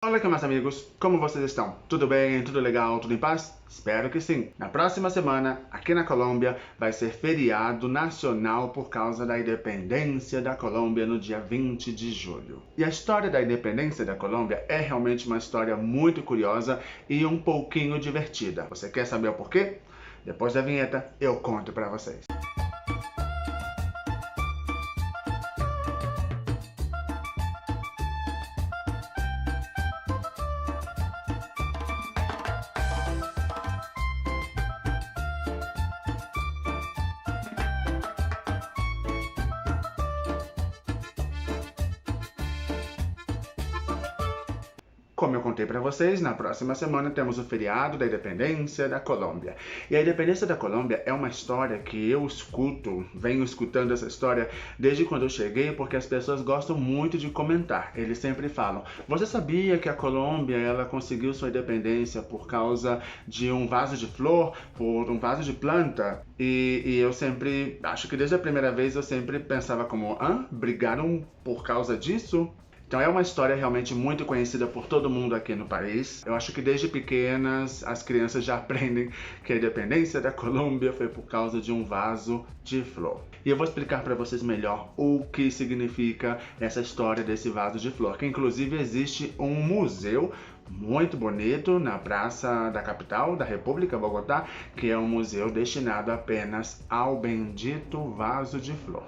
Olá, aqui meus amigos, como vocês estão? Tudo bem? Tudo legal? Tudo em paz? Espero que sim. Na próxima semana, aqui na Colômbia, vai ser feriado nacional por causa da independência da Colômbia no dia 20 de julho. E a história da independência da Colômbia é realmente uma história muito curiosa e um pouquinho divertida. Você quer saber o porquê? Depois da vinheta, eu conto pra vocês. Como eu contei para vocês, na próxima semana temos o feriado da independência da Colômbia. E a independência da Colômbia é uma história que eu venho escutando essa história desde quando eu cheguei, porque as pessoas gostam muito de comentar. Eles sempre falam: você sabia que a Colômbia ela conseguiu sua independência por causa de um vaso de flor, por um vaso de planta? E eu sempre, acho que desde a primeira vez eu sempre pensava como: brigaram por causa disso? Então é uma história realmente muito conhecida por todo mundo aqui no país. Eu acho que desde pequenas as crianças já aprendem que a independência da Colômbia foi por causa de um vaso de flor. E eu vou explicar para vocês melhor o que significa essa história desse vaso de flor, que inclusive existe um museu muito bonito na praça da capital da República, Bogotá, que é um museu destinado apenas ao bendito vaso de flor.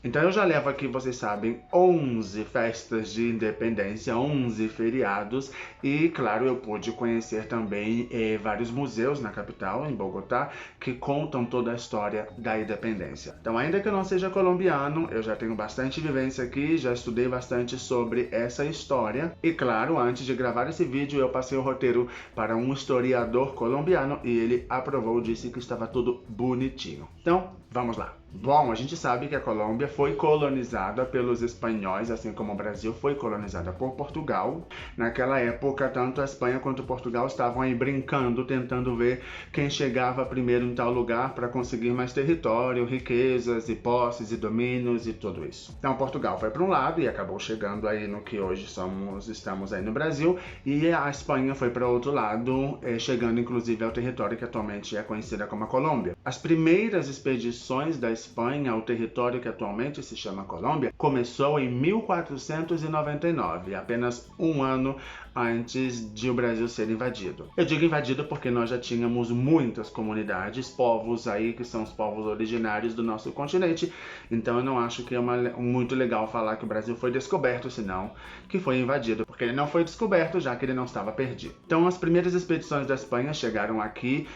Então eu já levo aqui, vocês sabem, 11 festas de independência, 11 feriados e, claro, eu pude conhecer também vários museus na capital, em Bogotá, que contam toda a história da independência. Então, ainda que eu não seja colombiano, eu já tenho bastante vivência aqui, já estudei bastante sobre essa história e, claro, antes de gravar esse vídeo, eu passei o roteiro para um historiador colombiano e ele aprovou, disse que estava tudo bonitinho. Então, vamos lá. Bom, a gente sabe que a Colômbia foi colonizada pelos espanhóis, assim como o Brasil foi colonizada por Portugal. Naquela época, tanto a Espanha quanto Portugal estavam aí brincando, tentando ver quem chegava primeiro em tal lugar para conseguir mais território, riquezas e posses e domínios e tudo isso. Então, Portugal foi para um lado e acabou chegando aí no que hoje estamos aí no Brasil, e a Espanha foi para outro lado, chegando inclusive ao território que atualmente é conhecida como a Colômbia. As primeiras expedições da Espanha ao território que atualmente se chama Colômbia começou em 1499, apenas um ano antes de o Brasil ser invadido. Eu digo invadido porque nós já tínhamos muitas comunidades, povos aí que são os povos originários do nosso continente, então eu não acho que é muito legal falar que o Brasil foi descoberto, senão que foi invadido, porque ele não foi descoberto já que ele não estava perdido. Então as primeiras expedições da Espanha chegaram aqui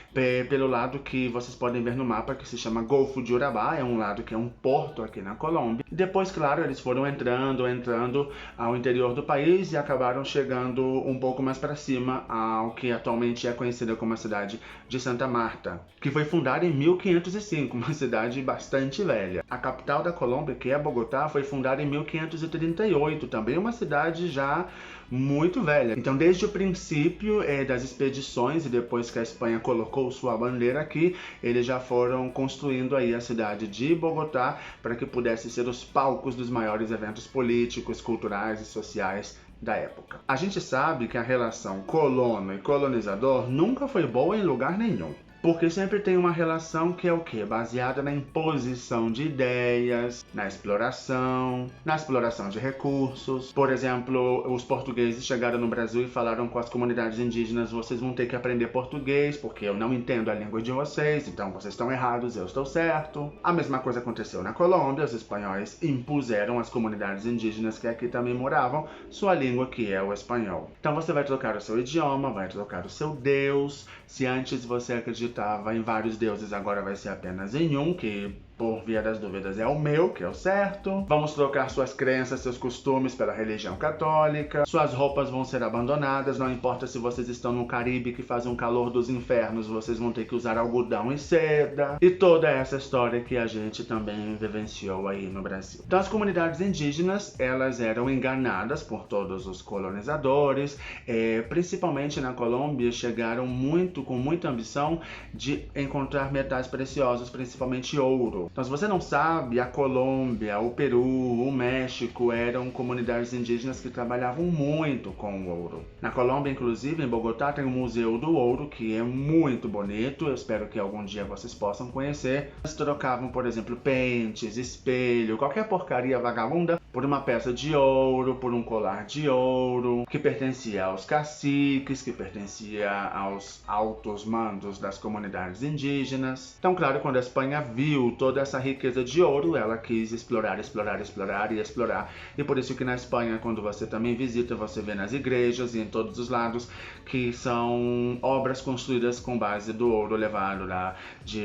pelo lado que vocês podem ver no mapa, que se chama Golfo de Urabá, é um lado que é um porto aqui na Colômbia. E depois, claro, eles foram entrando ao interior do país e acabaram chegando um pouco mais para cima ao que atualmente é conhecida como a cidade de Santa Marta, que foi fundada em 1505, uma cidade bastante velha. A capital da Colômbia, que é Bogotá, foi fundada em 1538, também uma cidade já muito velha. Então, desde o princípio das expedições e depois que a Espanha colocou sua bandeira aqui, eles já foram construindo aí a cidade de Bogotá para que pudesse ser os palcos dos maiores eventos políticos, culturais e sociais da época. A gente sabe que a relação colono e colonizador nunca foi boa em lugar nenhum. Porque sempre tem uma relação que é o quê? Baseada na imposição de ideias, na exploração de recursos. Por exemplo, os portugueses chegaram no Brasil e falaram com as comunidades indígenas: vocês vão ter que aprender português, porque eu não entendo a língua de vocês, então vocês estão errados, eu estou certo. A mesma coisa aconteceu na Colômbia, os espanhóis impuseram às comunidades indígenas que aqui também moravam sua língua, que é o espanhol. Então você vai trocar o seu idioma, vai trocar o seu Deus. Se antes você acreditava em vários deuses, agora vai ser apenas em um, que por via das dúvidas é o meu, que é o certo. Vamos trocar suas crenças, seus costumes pela religião católica. Suas roupas vão ser abandonadas, não importa se vocês estão no Caribe que faz um calor dos infernos, vocês vão ter que usar algodão e seda. E toda essa história que a gente também vivenciou aí no Brasil. Então as comunidades indígenas, elas eram enganadas por todos os colonizadores, principalmente na Colômbia, chegaram com muita ambição de encontrar metais preciosos, principalmente ouro. Então, se você não sabe, a Colômbia, o Peru, o México eram comunidades indígenas que trabalhavam muito com o ouro. Na Colômbia, inclusive, em Bogotá, tem o Museu do Ouro, que é muito bonito. Eu espero que algum dia vocês possam conhecer. Eles trocavam, por exemplo, pentes, espelho, qualquer porcaria vagabunda por uma peça de ouro, por um colar de ouro, que pertencia aos caciques, que pertencia aos altos mandos das comunidades indígenas. Então, claro, quando a Espanha viu toda essa riqueza de ouro, ela quis explorar. E por isso que na Espanha, quando você também visita, você vê nas igrejas e em todos os lados que são obras construídas com base do ouro levado lá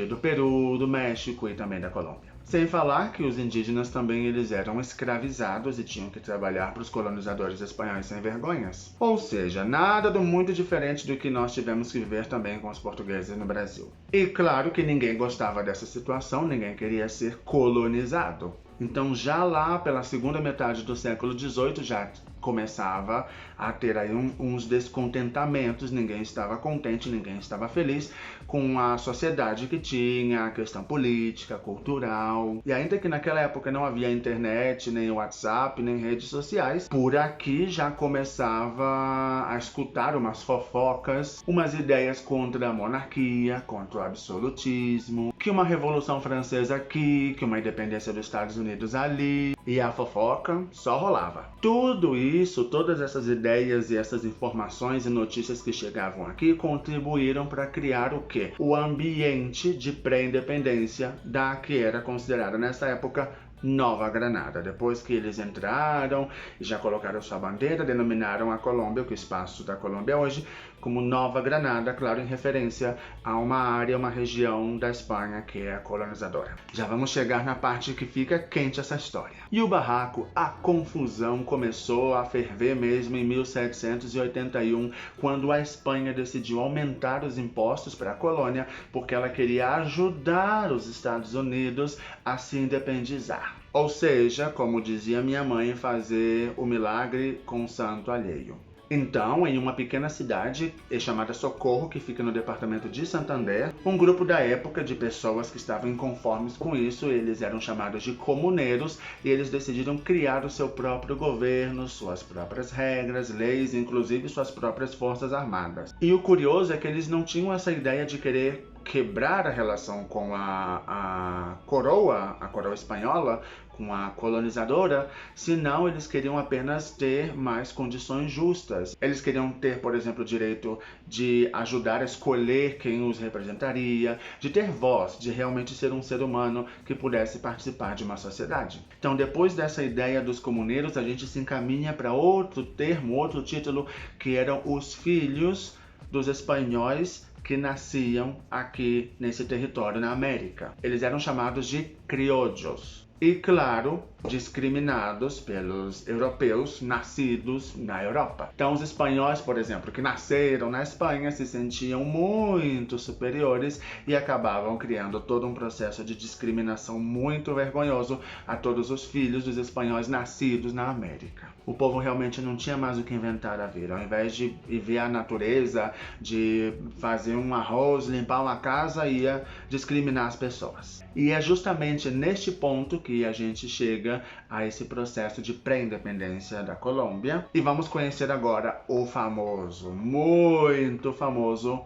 do Peru, do México e também da Colômbia. Sem falar que os indígenas também eles eram escravizados e tinham que trabalhar para os colonizadores espanhóis sem vergonhas. Ou seja, nada do muito diferente do que nós tivemos que viver também com os portugueses no Brasil. E claro que ninguém gostava dessa situação, ninguém queria ser colonizado. Então já lá pela segunda metade do século XVIII já começava a ter aí uns descontentamentos, ninguém estava contente, ninguém estava feliz com a sociedade que tinha, a questão política, cultural. E ainda que naquela época não havia internet, nem WhatsApp, nem redes sociais, por aqui já começava a escutar umas fofocas, umas ideias contra a monarquia, contra o absolutismo, que uma revolução francesa aqui, que uma independência dos Estados Unidos ali, e a fofoca só rolava. Tudo isso, todas essas ideias e essas informações e notícias que chegavam aqui contribuíram para criar o quê? O ambiente de pré-independência da que era considerada nessa época Nova Granada. Depois que eles entraram e já colocaram sua bandeira, denominaram a Colômbia, o espaço da Colômbia hoje, como Nova Granada, claro, em referência a uma área, uma região da Espanha que é a colonizadora. Já vamos chegar na parte que fica quente essa história. E o barraco, a confusão começou a ferver mesmo em 1781, quando a Espanha decidiu aumentar os impostos para a colônia, porque ela queria ajudar os Estados Unidos a se independizar. Ou seja, como dizia minha mãe, fazer o milagre com o santo alheio. Então, em uma pequena cidade chamada Socorro, que fica no departamento de Santander, um grupo da época de pessoas que estavam inconformes com isso, eles eram chamados de comuneiros, e eles decidiram criar o seu próprio governo, suas próprias regras, leis, inclusive suas próprias forças armadas. E o curioso é que eles não tinham essa ideia de querer quebrar a relação com a coroa espanhola, com a colonizadora, senão eles queriam apenas ter mais condições justas. Eles queriam ter, por exemplo, o direito de ajudar a escolher quem os representaria, de ter voz, de realmente ser um ser humano que pudesse participar de uma sociedade. Então, depois dessa ideia dos comuneiros, a gente se encaminha para outro termo, outro título, que eram os filhos dos espanhóis que nasciam aqui nesse território na América. Eles eram chamados de criollos. E, claro, discriminados pelos europeus nascidos na Europa. Então, os espanhóis, por exemplo, que nasceram na Espanha, se sentiam muito superiores e acabavam criando todo um processo de discriminação muito vergonhoso a todos os filhos dos espanhóis nascidos na América. O povo realmente não tinha mais o que inventar da vida. Ao invés de ver a natureza, de fazer um arroz, limpar uma casa, ia discriminar as pessoas. E é justamente neste ponto que a gente chega a esse processo de pré-independência da Colômbia. E vamos conhecer agora o famoso, muito famoso,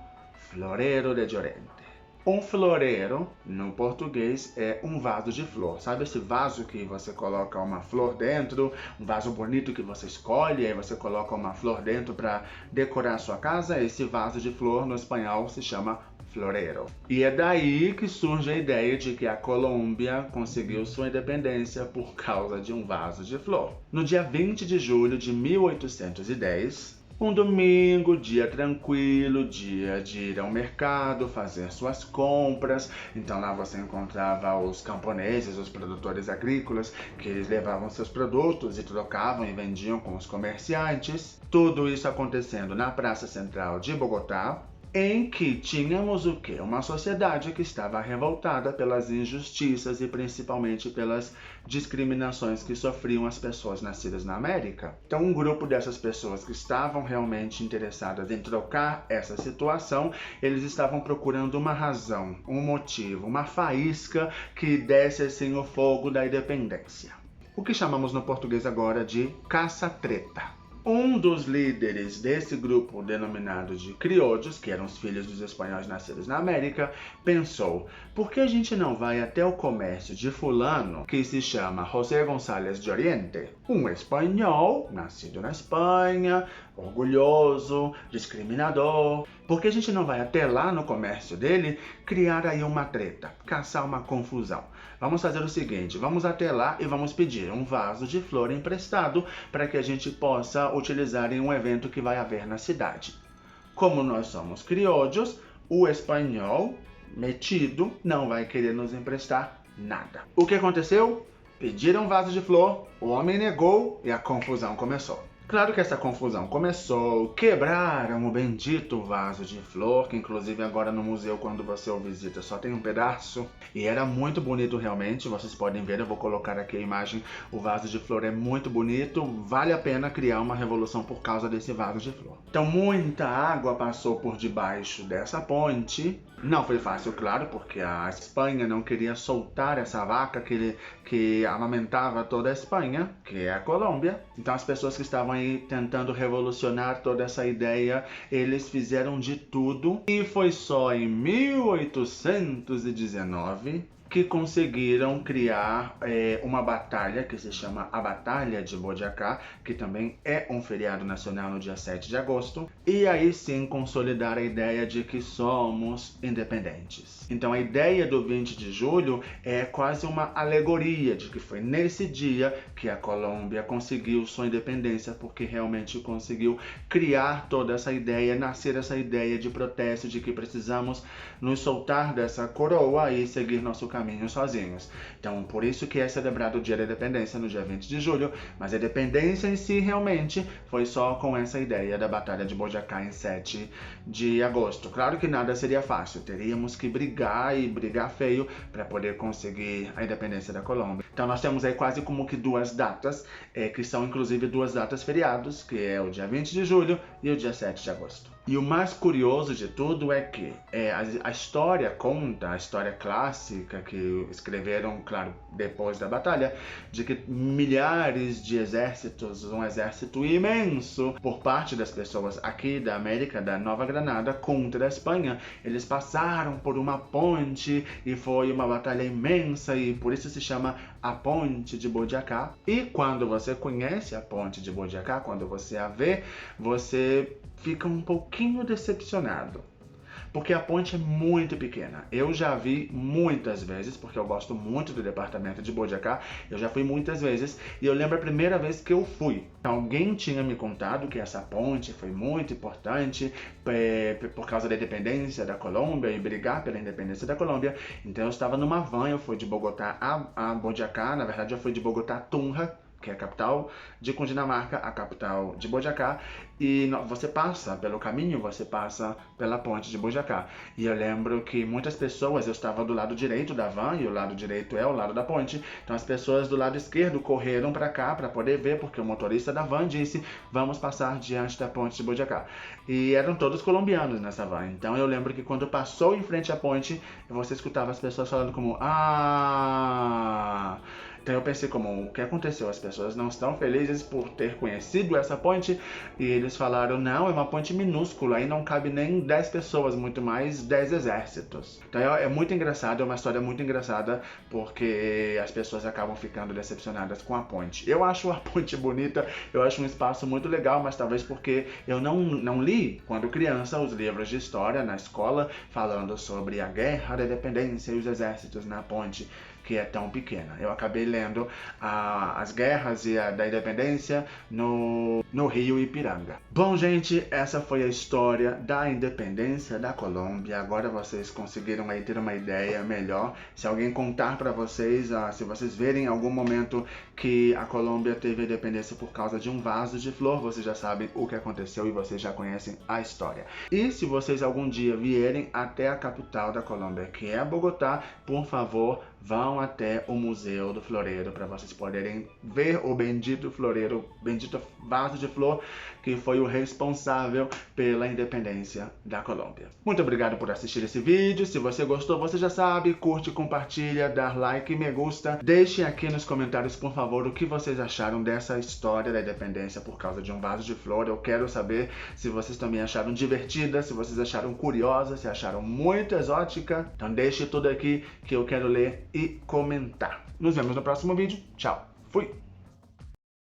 Florero de Llorente. Um floreiro, no português, é um vaso de flor. Sabe esse vaso que você coloca uma flor dentro? Um vaso bonito que você escolhe, aí você coloca uma flor dentro para decorar a sua casa? Esse vaso de flor, no espanhol, se chama florero. E é daí que surge a ideia de que a Colômbia conseguiu sua independência por causa de um vaso de flor. No dia 20 de julho de 1810, um domingo, dia tranquilo, dia de ir ao mercado, fazer suas compras. Então lá você encontrava os camponeses, os produtores agrícolas, que eles levavam seus produtos e trocavam e vendiam com os comerciantes. Tudo isso acontecendo na Praça Central de Bogotá. em que tínhamos o quê? Uma sociedade que estava revoltada pelas injustiças e principalmente pelas discriminações que sofriam as pessoas nascidas na América. Então, um grupo dessas pessoas que estavam realmente interessadas em trocar essa situação, eles estavam procurando uma razão, um motivo, uma faísca que desse assim o fogo da independência. O que chamamos no português agora de caça-treta. Um dos líderes desse grupo denominado de criollos, que eram os filhos dos espanhóis nascidos na América, pensou: por que a gente não vai até o comércio de fulano, que se chama José González de Oriente, um espanhol, nascido na Espanha, orgulhoso, discriminador? Por que a gente não vai até lá no comércio dele criar aí uma treta, caçar uma confusão? Vamos fazer o seguinte, vamos até lá e vamos pedir um vaso de flor emprestado para que a gente possa utilizar em um evento que vai haver na cidade. Como nós somos criollos, o espanhol metido não vai querer nos emprestar nada. O que aconteceu? Pediram um vaso de flor, o homem negou e a confusão começou. Claro que essa confusão começou, quebraram o bendito vaso de flor, que inclusive agora no museu, quando você o visita, só tem um pedaço. E era muito bonito realmente, vocês podem ver, eu vou colocar aqui a imagem. O vaso de flor é muito bonito, vale a pena criar uma revolução por causa desse vaso de flor. Então muita água passou por debaixo dessa ponte. Não foi fácil, claro, porque a Espanha não queria soltar essa vaca que amamentava toda a Espanha, que é a Colômbia. Então as pessoas que estavam aí tentando revolucionar toda essa ideia, eles fizeram de tudo. E foi só em 1819 que conseguiram criar uma batalha que se chama a Batalha de Boyacá, que também é um feriado nacional no dia 7 de agosto, e aí sim consolidar a ideia de que somos independentes. Então a ideia do 20 de julho é quase uma alegoria de que foi nesse dia que a Colômbia conseguiu sua independência, porque realmente conseguiu criar toda essa ideia, nascer essa ideia de protesto, de que precisamos nos soltar dessa coroa e seguir nosso caminho sozinhos. Então, por isso que é celebrado o Dia da Independência no dia 20 de julho, mas a independência em si realmente foi só com essa ideia da Batalha de Boyacá em 7 de agosto. Claro que nada seria fácil, teríamos que brigar e brigar feio para poder conseguir a independência da Colômbia. Então nós temos aí quase como que duas datas, que são inclusive duas datas feriados, que é o dia 20 de julho e o dia 7 de agosto. E o mais curioso de tudo é que a história conta, a história clássica que escreveram, claro, depois da batalha, de que milhares de exércitos, um exército imenso por parte das pessoas aqui da América, da Nova Granada, contra a Espanha, eles passaram por uma ponte e foi uma batalha imensa e por isso se chama a Ponte de Boyacá. E quando você conhece a Ponte de Boyacá, quando você a vê, você fica um pouquinho decepcionado, porque a ponte é muito pequena. Eu já vi muitas vezes, porque eu gosto muito do departamento de Boyacá, eu já fui muitas vezes, e eu lembro a primeira vez que eu fui. Alguém tinha me contado que essa ponte foi muito importante por causa da independência da Colômbia e brigar pela independência da Colômbia. Então eu estava numa van, eu fui de Bogotá a Boyacá, na verdade eu fui de Bogotá a Tunja, que é a capital de Cundinamarca, a capital de Boyacá, e você passa pelo caminho, você passa pela ponte de Boyacá. E eu lembro que muitas pessoas, eu estava do lado direito da van, e o lado direito é o lado da ponte, então as pessoas do lado esquerdo correram para cá para poder ver, porque o motorista da van disse, vamos passar diante da ponte de Boyacá. E eram todos colombianos nessa van, então eu lembro que quando passou em frente à ponte, você escutava as pessoas falando como, ah... Então eu pensei como, o que aconteceu? As pessoas não estão felizes por ter conhecido essa ponte? E eles falaram, não, é uma ponte minúscula, aí não cabe nem 10 pessoas, muito mais 10 exércitos. Então é muito engraçado, é uma história muito engraçada, porque as pessoas acabam ficando decepcionadas com a ponte. Eu acho a ponte bonita, eu acho um espaço muito legal, mas talvez porque eu não li, quando criança, os livros de história na escola, falando sobre a guerra da independência e os exércitos na ponte, que é tão pequena. Eu acabei lendo as guerras e da independência no Rio Ipiranga. Bom, gente, essa foi a história da independência da Colômbia. Agora vocês conseguiram aí ter uma ideia melhor. Se alguém contar para vocês, se vocês verem em algum momento que a Colômbia teve a independência por causa de um vaso de flor, vocês já sabem o que aconteceu e vocês já conhecem a história. E se vocês algum dia vierem até a capital da Colômbia, que é Bogotá, por favor, vão até o Museu do Floreiro para vocês poderem ver o bendito floreiro, bendito vaso de flor que foi o responsável pela independência da Colômbia. Muito obrigado por assistir esse vídeo. Se você gostou, você já sabe, curte, compartilha, dá like, me gusta. Deixem aqui nos comentários, por favor, o que vocês acharam dessa história da independência por causa de um vaso de flor. Eu quero saber se vocês também acharam divertida, se vocês acharam curiosa, se acharam muito exótica. Então deixe tudo aqui que eu quero ler e comentar. Nos vemos no próximo vídeo. Tchau. Fui!